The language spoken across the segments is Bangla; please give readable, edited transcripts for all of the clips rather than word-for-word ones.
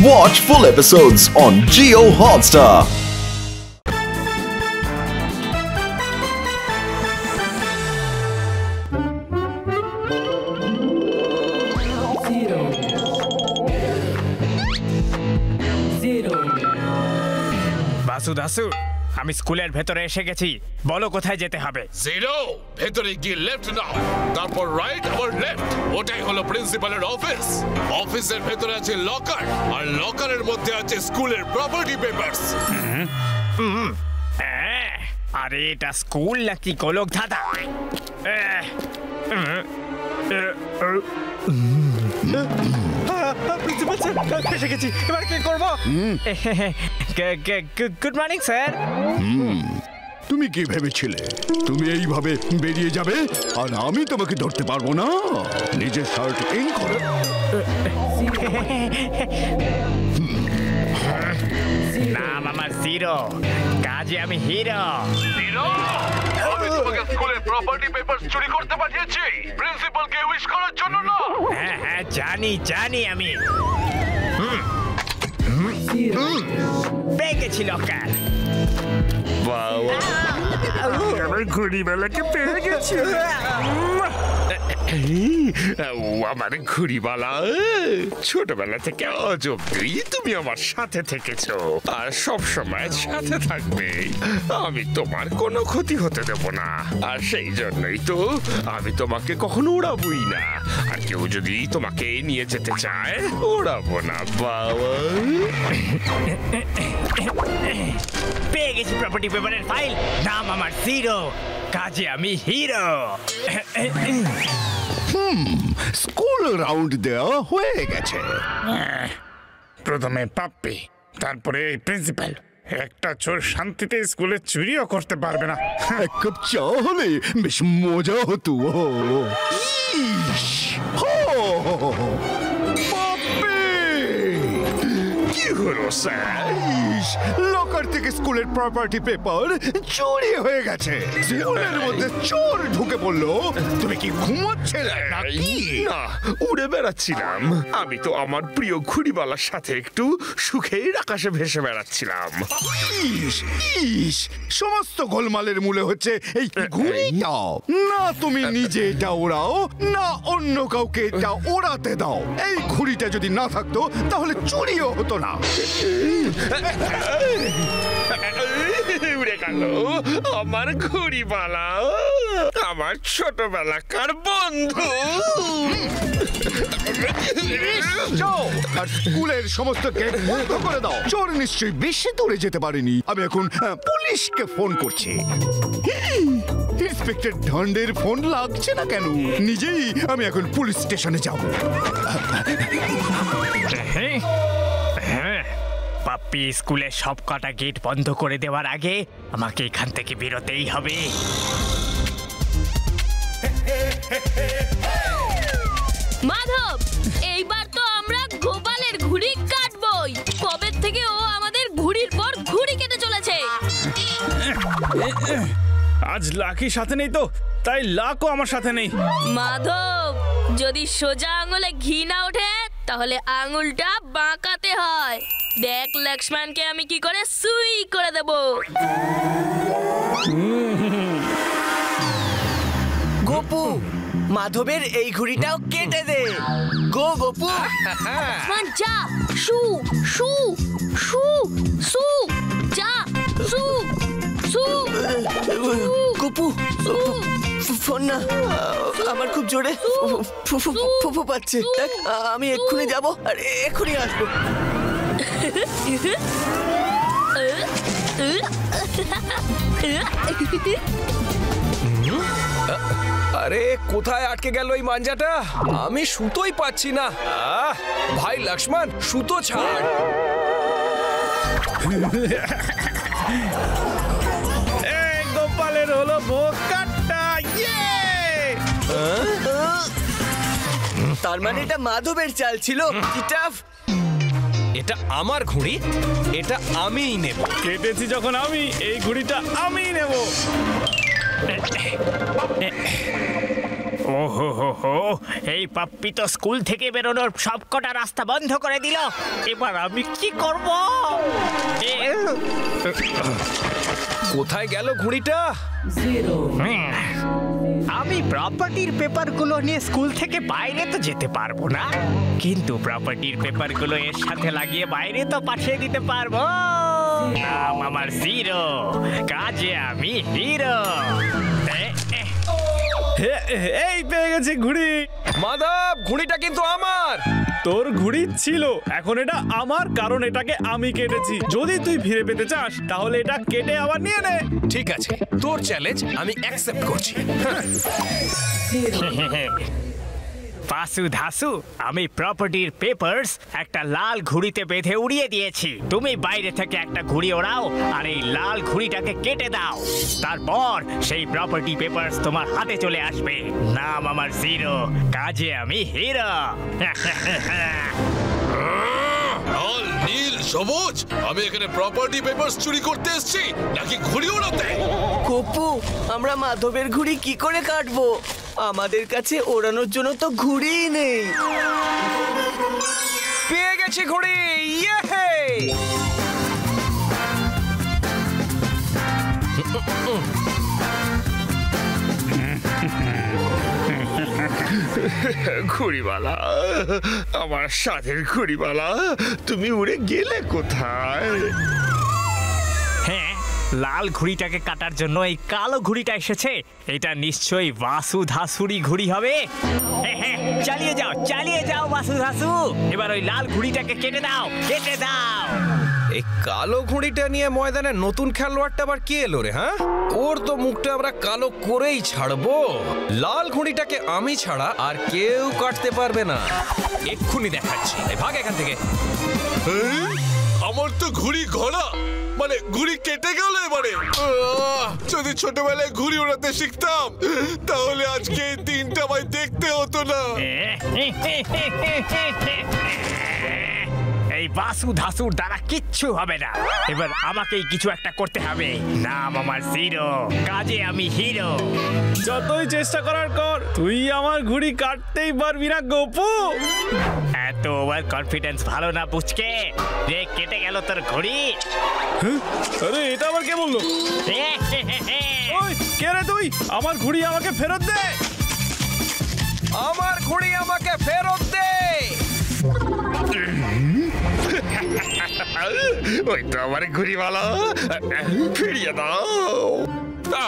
Watch full episodes on Jio Hotstar. Dasu Dasu আমি স্কুলের ভেতরে এসে গেছি, বলো কোথায় যেতে হবে? জিরো, ভেতরে গিয়ে লেফট নাও, তারপর রাইট আবার লেফট। ওটাই হলো প্রিন্সিপালের অফিস। অফিসের ভেতরে আছে লকার, আর লকারের মধ্যে আছে স্কুলের প্রপার্টি পেপারস। আরে এটা স্কুল নাকি গোলক ধাঁধা? প্রিন্সিপাল স্যার, এসে গেছি, এবার কি করব? Good morning sir. তুমি কি ভেবেছিলে তুমি এইভাবে বেরিয়ে যাবে আর আমি তোমাকে ধরতে পারবো না? নিজের শার্ট ইন করো। নাম আমার জিরো, কাজে আমি হিরো। জিরো, আমি তোমাকে স্কুলের প্রপার্টি পেপারস চুরি করতে পাঠিয়েছি, প্রিন্সিপালকে উইশ করার জন্য না। হ্যাঁ হ্যাঁ জানি আমি। পেয়ে গেছি লকার। আমার ঘুড়িওয়ালাকে পেয়ে গেছি। আমার ঘুড়িওয়ালা, ছোটবেলা থেকে আজ অব্দি তুমি আমার সাথে থেকেছো আর সব সময় সাথে থাকবে। আমি তোমার কোনো ক্ষতি হতে দেব না, আর সেই জন্যই তো আমি তোমাকে কখনো উড়াবই না। আর কেউ যদি তোমাকে নিয়ে যেতে চায়, উড়াবো না বাবা। পেয়ে গেছি প্রপার্টি পেপারের ফাইল, নাম আমার জিরো, কাজে আমি হিরো। স্কুল রাউন্ড দেওয়া হয়ে গেছে। প্রথমে পাপ্পি, তারপরে এই প্রিন্সিপাল। একটা চোর শান্তিতে স্কুলে চুরিও করতে পারবে না। এক কাপ চা হলে বেশ মজা হতো। ইস, হো, বাপরে! কি হলো স্যার? লকার থেকে স্কুলের প্রপার্টি পেপার চুরি হয়ে গেছে। স্কুলের মধ্যে চোর ঢুকে পড়লো। তুমি কি ঘুমোচ্ছিলে নাকি? না, উড়ে বেড়াচ্ছিলাম। আমি তো আমার প্রিয় ঘুড়িওয়ালার সাথে একটু সুখের আকাশে ভেসে বেড়াচ্ছিলাম। ইস, সমস্ত গোলমালের মূলে হচ্ছে এই ঘুড়িটা। না তুমি নিজে এটা ওড়াও, না অন্য কাউকে এটা ওড়াতে দাও। এই ঘুড়িটা যদি না থাকতো তাহলে চুরিও হতো না। উড়ে গেল আমার ঘুড়িওয়ালা, আমার ছোটবেলাকার বন্ধু। আর স্কুলের সমস্ত গেট বন্ধ করে দাও। চোর নিশ্চয়ই বেশি দূরে যেতে পারেনি। আমি এখন পুলিশকে ফোন করছি। ইন্সপেক্টর ঢন্ডের ফোন লাগছে না কেন? নিজেই আমি এখন পুলিশ স্টেশনে যাব। হ্যাঁ, পাপ্পি স্কুলের সব কটা গেট বন্ধ করে দেওয়ার আগে আমাকে এখান থেকে বেরোতেই হবে। মাধব, এইবার তো আমরা গোপালের ঘুড়ি কাটবই। কবে থেকে ও আমাদের ঘুড়ির পর ঘুড়ি কেটে চলেছে। আজ লাকি সাথে নেই তো, তাই লাকও আমার সাথে নেই। মাধব, যদি সোজা আঙুলে ঘি না ওঠে তাহলে আঙুলটা বাঁকাতে হয়। দেখ লক্ষ্মণকে আমি কি করে সুই করে দেব। গোপু, মাধবের এই ঘুড়িটাও কেটে দে। গো গোপু। লক্ষ্মণ যা, শু শু শু শু, যা শু শু। গোপু, ফোন না, আমার খুব জোরে ফুফু পাচ্ছে। আমি এক্ষুনি যাব আর এক্ষুনি আসবো। আরে কোথায় আটকে গেল এই মাঞ্জাটা? আমি সুতোই পাচ্ছি না। ভাই লক্ষ্মণ, সুতো ছাড়। গোপালের হলো ভোগ কাটটা। তার মানে এটা মাধবের চাল ছিল। কি টাফ। এটা আমার ঘুড়ি, এটা আমিই নেব। কেটেছি যখন আমি, এই ঘুড়িটা আমিই নেব। ওহো হো হো, এই পাপ্পি তো স্কুল থেকে বেরোনোর সবকটা রাস্তা বন্ধ করে দিল। এবার আমি কি করব? কোথায় গেল ঘুড়িটা? আমি প্রপার্টির পেপারগুলো নিয়ে স্কুল থেকে বাইরে তো যেতে পারবো না, কিন্তু প্রপার্টির পেপারগুলো এর সাথে লাগিয়ে বাইরে তো পাঠিয়ে দিতে পারবো। নাম আমার জিরো, কাজে আমি হিরো। এই পেয়ে গেছি ঘুড়ি। মাধব, ঘুড়িটা কিন্তু আমার। তোর ঘুড়ি ছিল, এখন এটা আমার, কারণ এটাকে আমি কেটেছি। যদি তুই ফিরে পেতে চাস তাহলে এটা কেটে আবার নিয়ে নে। ঠিক আছে, তোর চ্যালেঞ্জ আমি অ্যাকসেপ্ট করছি। পাসু ধাসু, আমি প্রপার্টির পেপারস একটা লাল ঘুড়িতে বেঁধে উড়িয়ে দিয়েছি। তুমি বাইরে থেকে একটা ঘুড়ি ওড়াও আর এই লাল ঘুড়িটাকে কেটে দাও। তারপর সেই প্রপার্টি পেপারস তোমার হাতে চলে আসবে। নাম আমার জিরো, কাজে আমি হিরো। লাল, নীল, সবুজ, আমি এখানে প্রপার্টি পেপারস চুরি করতে এসেছি নাকি ঘুড়ি ওড়াতে? গপু, আমরা মাধবের ঘুড়ি কি করে কাটবো? আমাদের কাছে ওড়ানোর জন্য তো ঘুড়িই নেই। পেয়ে গেছি ঘুড়ি, ইয়ে! ঘুড়িওয়ালা, আমার সাথের ঘুড়িওয়ালা, তুমি উড়ে গেলে কোথায়? হ্যাঁ, লাল ঘুড়িটাকে কাটার জন্য এই কালো ঘুড়িটা এসেছে। এটা নিশ্চয়ই বাসু ধাসুরি ঘুড়ি হবে। হ্যাঁ, চালিয়ে যাও বাসু ধাসু। এবার ওই লাল ঘুড়িটাকে কেটে দাও। এই কালো ঘুড়িটা নিয়ে ময়দানে নতুন খেলোয়াড়টা আবার কে এলো রে? হ্যাঁ, ওর তো মুখটা আমরা কালো করেই ছাড়বো। লাল ঘুড়িটাকে আমি ছাড়া আর কেউ কাটতে পারবে না। এক্ষুনি দেখাচ্ছি, ভাগ এখান থেকে। আমার তো ঘুড়ি ঘোড়া, মানে ঘুড়ি কেটে গেল এবারে। যদি ছোটবেলায় ঘুড়ি ওড়াতে শিখতাম তাহলে আজকে এই দিনটা আমায় দেখতে হতো না। এই বাসু ধাসুর দ্বারা কিচ্ছু হবে না। এবার আমাকেই কিছু একটা করতে হবে। নাম আমার জিরো, কাজে আমি হিরো। যতই চেষ্টা করার কর, তুই আমার ঘুড়ি কাটতেই পারবি না গপু। এত ওভার কনফিডেন্স ভালো না বুঝকে। রে, কেটে গেল তোর ঘুড়ি। আরে, এটা আবার কে বললো? ওই, কে রে তুই? আমার ঘুড়ি আমাকে ফেরত দে। আমার ঘুড়ি আমাকে ফেরত দে। ওই তো আমার ঘুড়িওয়ালা, ফিরিয়ে দাও।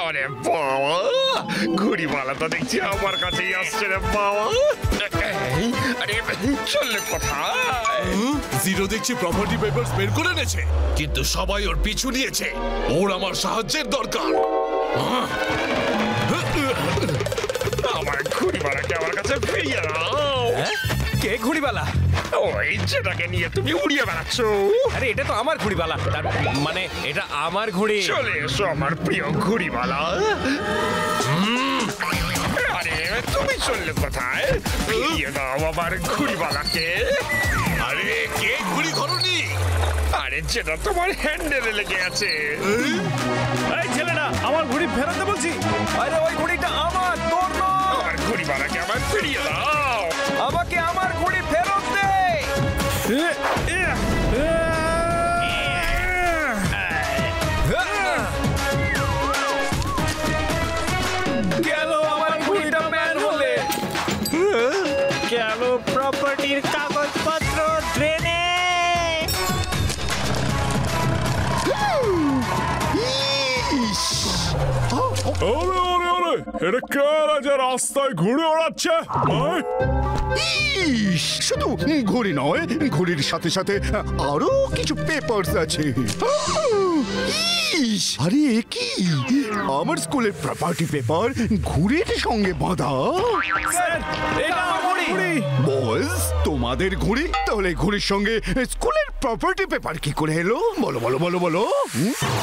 আরে বাবা, ঘুড়িওয়ালা তো দেখছি আমার কাছেই আসছে রে বাবা। আরে চললে কোথায়? জিরো দেখছি প্রপার্টি পেপারস বের করে এনেছে, কিন্তু সবাই ওর পিছু নিয়েছে। ওর আমার সাহায্যের দরকার। আমার ঘুড়িওয়ালাকে আমার কাছে ফিরিয়ে দাও। কে ঘুড়িওয়ালা? ওই যেটাকে নিয়ে তুমি উড়িয়ে বেড়াচ্ছ। আরে, এটা তো আমার ঘুড়িওয়ালা, তার মানে এটা আমার ঘুড়ি। চলে এসো আমার প্রিয় ঘুড়িওয়ালা। আরে তুমি চললে কোথায়? ফিরিয়ে দাও আমার ঘুড়িওয়ালাকে। আরে, কে ঘুড়ি ঘোরনি? আরে, যেটা তোমার হ্যান্ডেলে লেগে আছে। এই ছেলেটা, আমার ঘুড়ি ফেরত দে বলছি। আরে, ওই ঘুড়িটা আমার, তোর নয়। আমার ঘুড়িওয়ালাকে আমার ফিরিয়ে দাও। আমাকে আমার ঘুড়ি ফেরত দে। গেল আমার ঘুড়িটা ম্যান হলে। গেল প্রপার্টির কাগজপত্র ড্রেনে। এটা কারা যে রাস্তায় ঘুড়ি ওড়াচ্ছে? শুধু ঘুড়ি নয়, ঘুড়ির সাথে সাথে আরো কিছু পেপারস আছে। আরে, কি আমার স্কুলের প্রপার্টি পেপার ঘুড়ির সঙ্গে বাঁধা? এটা আমার ঘুড়ি। বস, তোমাদের ঘুড়ি? তাহলে ঘুড়ির সঙ্গে স্কুলের প্রপার্টি পেপার কি করে এলো? বলো বলো বলো বলো।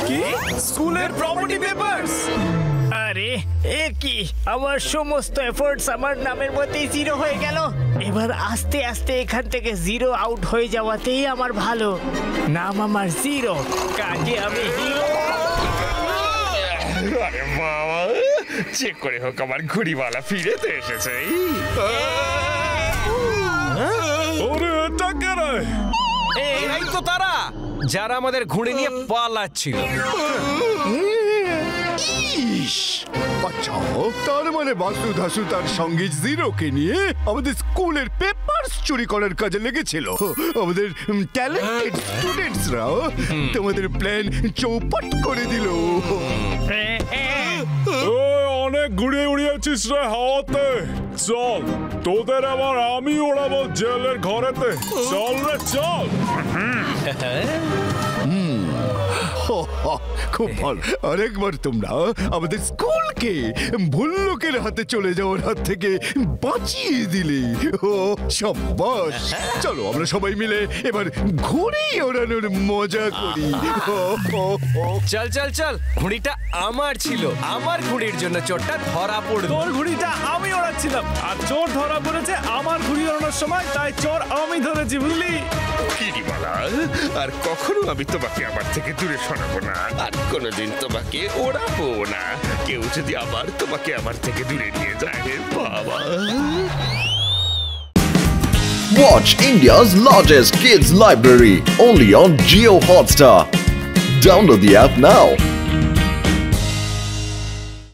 কি? স্কুলের প্রপার্টি পেপারস? আরে, এ কি? আমার সমস্ত এফোর্টস আমার নামের মধ্যেই জিরো হয়ে গেল। এবার আস্তে আস্তে এখান থেকে জিরো আউট হয়ে যাওয়াতেই আমার ভালো। নাম আমার জিরো, কাজে আমি হিরো। আরে বাবা, যে করে হোক আমার ঘুড়িওয়ালা ফিরে তো এসেছে। ওরে এটা কে রে? এরাই তো তারা যারা আমাদের ঘুড়ি নিয়ে পালাচ্ছিল। ইস, আচ্ছা, তার মানে বাসু ধাসু তার সঙ্গে জিরোকে নিয়ে আমাদের স্কুলের পেপারস চুরি করার কাজে লেগেছিল। আমাদের ট্যালেন্টেড স্টুডেন্টসরা তোমাদের প্ল্যান চৌপট করে দিল। অনেক ঘুড়ি উড়িয়েছিস রে হাওয়াতে। চল, তোদের আবার আমি ওড়াবো জেলের ঘরেতে। চল রে চল। খুব ভালো। আরেকবার তোমরা আমাদের স্কুলকে ভুল লোকের হাতে চলে যাওয়ার হাত থেকে বাঁচিয়ে দিলে। ও সাবাস। চলো আমরা সবাই মিলে এবার ঘুড়ি ওড়ানোর মজা করি। চল চল চল, ঘুড়িটা আমার ছিল। আমার ঘুড়ির জন্য চোরটা ধরা পড়ল। তোর ঘুড়িটা আমি ওড়াচ্ছিলাম আর চোর ধরা পড়েছে আমার ঘুড়ি ওড়ানোর সময়, তাই চোর আমি ধরেছি, বুঝলি? ঘুড়িওয়ালা, আর কখনো আমি তোমাকে আমার থেকে দূরে সরাবো না, আর কোনোদিন তোমাকে ওড়াবো না। কেউ যদি আবার তোমাকে আমার থেকে দূরে নিয়ে যায়, বাবা। Watch India's largest kids library only on Jio Hotstar. Download the app now.